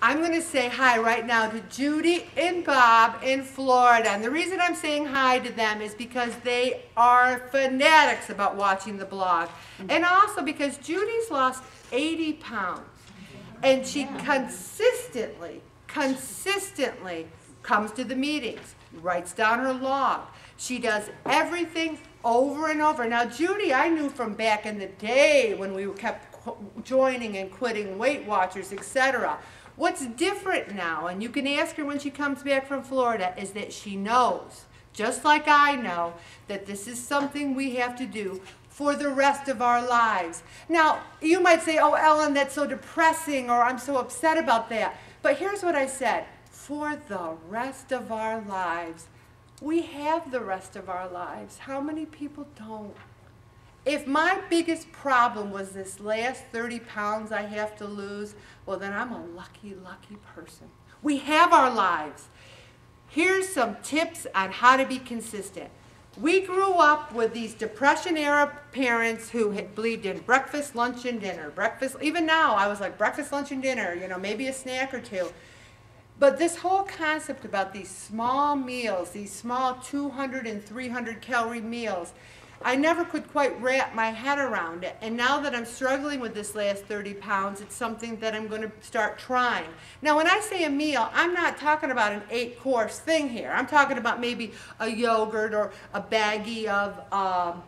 I'm going to say hi right now to Judy and Bob in Florida. And the reason I'm saying hi to them is because they are fanatics about watching the blog. And also because Judy's lost 80 pounds. And she consistently comes to the meetings, writes down her log. She does everything over and over. Now, Judy, I knew from back in the day when we kept joining and quitting Weight Watchers, etc. What's different now, and you can ask her when she comes back from Florida, is that she knows, just like I know, that this is something we have to do for the rest of our lives. Now, you might say, oh, Ellen, that's so depressing, or I'm so upset about that. But here's what I said. For the rest of our lives. We have the rest of our lives. How many people don't? If my biggest problem was this last 30 pounds I have to lose, well, then I'm a lucky, lucky person. We have our lives. Here's some tips on how to be consistent. We grew up with these Depression-era parents who had believed in breakfast, lunch, and dinner. Breakfast, even now, I was like, breakfast, lunch, and dinner, you know, maybe a snack or two. But this whole concept about these small meals, these small 200 and 300 calorie meals, I never could quite wrap my head around it. And now that I'm struggling with this last 30 pounds, it's something that I'm going to start trying. Now, when I say a meal, I'm not talking about an 8-course thing here. I'm talking about maybe a yogurt or a baggie of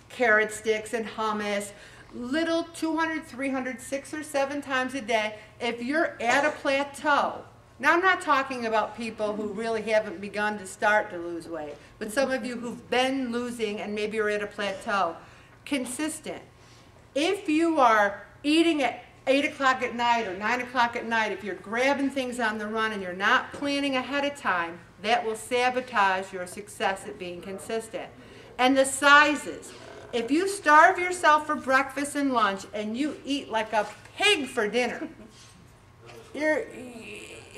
carrot sticks and hummus, little 200, 300, 6 or 7 times a day. If you're at a plateau, now, I'm not talking about people who really haven't begun to start to lose weight, but some of you who've been losing and maybe are at a plateau. Consistent. If you are eating at 8 o'clock at night or 9 o'clock at night, if you're grabbing things on the run and you're not planning ahead of time, that will sabotage your success at being consistent. And the sizes. If you starve yourself for breakfast and lunch and you eat like a pig for dinner,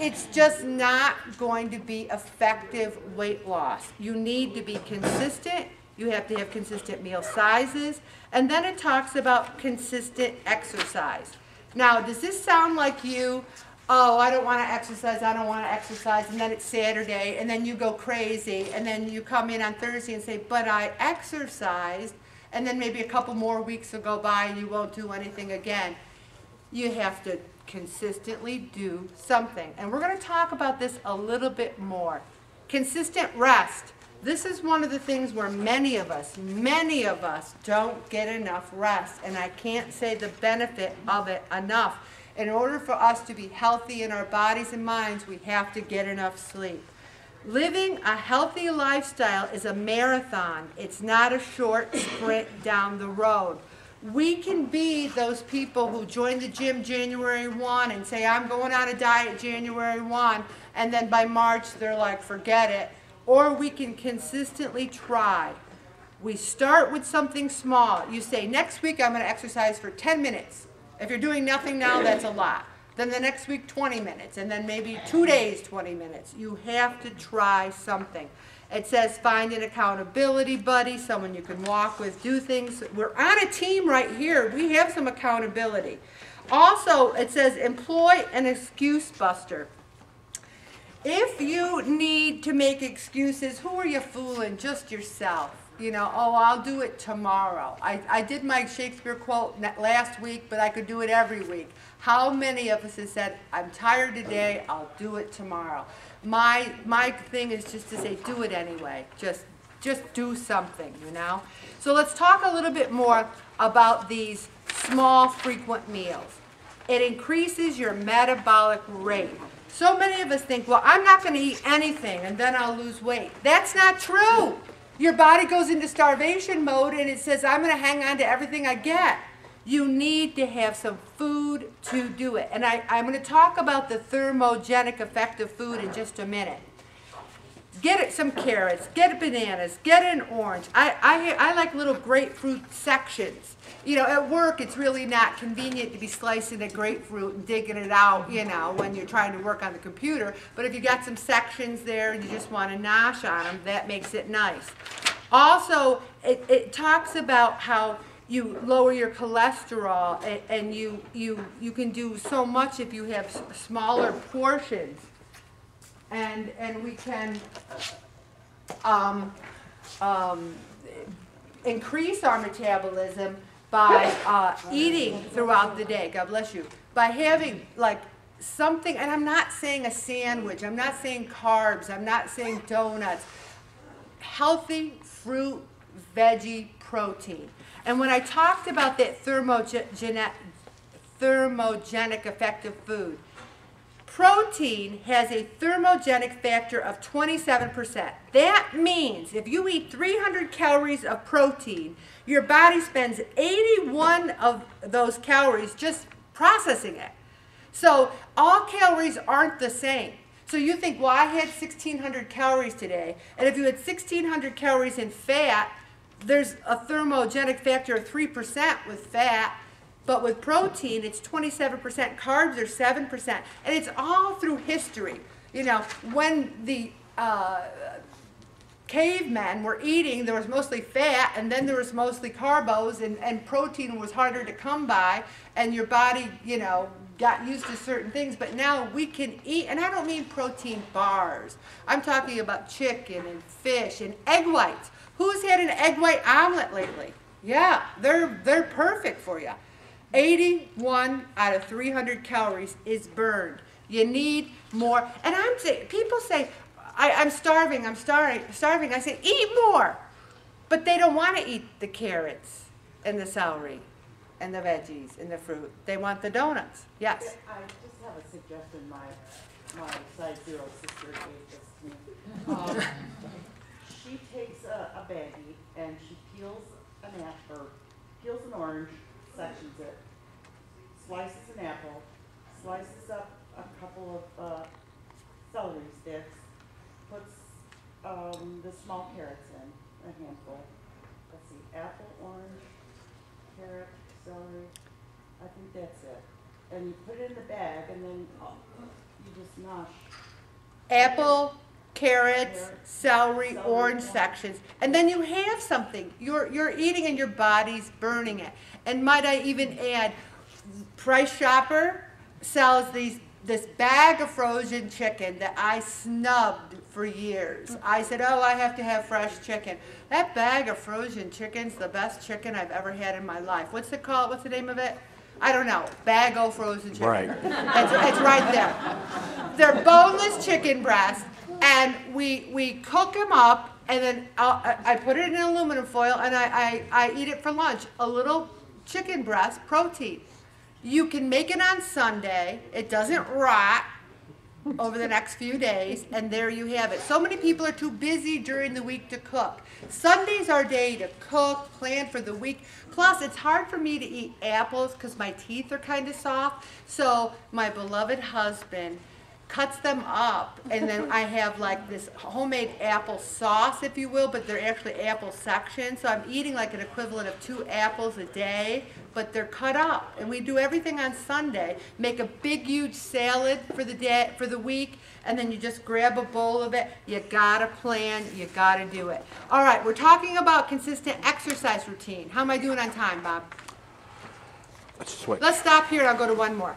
it's just not going to be effective weight loss. You need to be consistent. You have to have consistent meal sizes. And then it talks about consistent exercise. Now, does this sound like you, oh, I don't want to exercise, I don't want to exercise, and then it's Saturday, and then you go crazy, and then you come in on Thursday and say, but I exercised, and then maybe a couple more weeks will go by and you won't do anything again. You have to consistently do something. And we're going to talk about this a little bit more. Consistent rest. This is one of the things where many of us don't get enough rest. And I can't say the benefit of it enough. In order for us to be healthy in our bodies and minds, we have to get enough sleep. Living a healthy lifestyle is a marathon. It's not a short sprint down the road. We can be those people who join the gym January 1 and say, I'm going on a diet January 1, and then by March they're like, forget it. Or we can consistently try. We start with something small. You say, next week I'm going to exercise for 10 minutes. If you're doing nothing now, that's a lot. Then the next week, 20 minutes, and then maybe 2 days, 20 minutes. You have to try something. It says find an accountability buddy, someone you can walk with, do things. We're on a team right here. We have some accountability. Also, it says employ an excuse buster. If you need to make excuses, who are you fooling? Just yourself. You know, oh, I'll do it tomorrow. I did my Shakespeare quote last week, but I could do it every week. How many of us have said, I'm tired today, I'll do it tomorrow? My thing is just to say, do it anyway. Just do something, you know? So let's talk a little bit more about these small, frequent meals. It increases your metabolic rate. So many of us think, well, I'm not going to eat anything and then I'll lose weight. That's not true. Your body goes into starvation mode and it says, I'm going to hang on to everything I get. You need to have some food to do it. And I'm going to talk about the thermogenic effect of food in just a minute. Get some carrots, get bananas, get an orange. I like little grapefruit sections. You know, at work it's really not convenient to be slicing a grapefruit and digging it out, you know, when you're trying to work on the computer. But if you got some sections there and you just want to nosh on them, that makes it nice. Also, it talks about how you lower your cholesterol, and you can do so much if you have smaller portions. And we can increase our metabolism by eating throughout the day. God bless you. By having like something, and I'm not saying a sandwich, I'm not saying carbs, I'm not saying donuts. Healthy fruit, veggie, protein. And when I talked about that thermogenic effect of food, protein has a thermogenic factor of 27%. That means if you eat 300 calories of protein, your body spends 81 of those calories just processing it. So all calories aren't the same. So you think, well, I had 1,600 calories today, and if you had 1,600 calories in fat, there's a thermogenic factor of 3% with fat, but with protein, it's 27%. Carbs are 7%, and it's all through history. You know, when the cavemen were eating, there was mostly fat, and then there was mostly carbos, and protein was harder to come by, and your body, you know, got used to certain things. But now we can eat, and I don't mean protein bars. I'm talking about chicken and fish and egg whites. Who's had an egg white omelet lately? Yeah, they're perfect for you. 81 out of 300 calories is burned. You need more. And I'm saying, people say, I'm starving. I say, eat more. But they don't want to eat the carrots and the celery and the veggies and the fruit. They want the donuts. Yes? I just have a suggestion. My size 0 sister gave this to me. She takes a baggie and she peels peels an orange, sections it, slices an apple, slices up a couple of celery sticks, puts the small carrots in, a handful. Let's see, apple, orange, carrot, celery. I think that's it. And you put it in the bag, and then you just nosh. Apple, carrots, celery, orange sections, and then you have something. You're eating and your body's burning it. And might I even add, Price Chopper sells this bag of frozen chicken that I snubbed for years. I said, oh, I have to have fresh chicken. That bag of frozen chicken's the best chicken I've ever had in my life. What's it called? What's the name of it? I don't know. Bag of frozen chicken. Right. It's right there. They're boneless chicken breasts, and we cook them up, and then I put it in aluminum foil, and I eat it for lunch. A little chicken breast, protein. You can make it on Sunday. It doesn't rot over the next few days, and there you have it. So many people are too busy during the week to cook. Sunday's our day to cook, plan for the week. Plus, it's hard for me to eat apples because my teeth are kind of soft. So my beloved husband cuts them up, and then I have like this homemade apple sauce, if you will, but they're actually apple sections. So I'm eating like an equivalent of 2 apples a day, but they're cut up. And we do everything on Sunday. Make a big, huge salad for the day, for the week, and then you just grab a bowl of it. You gotta plan, you gotta do it. All right, we're talking about consistent exercise routine. How am I doing on time, Bob? Let's switch. Let's stop here and I'll go to one more.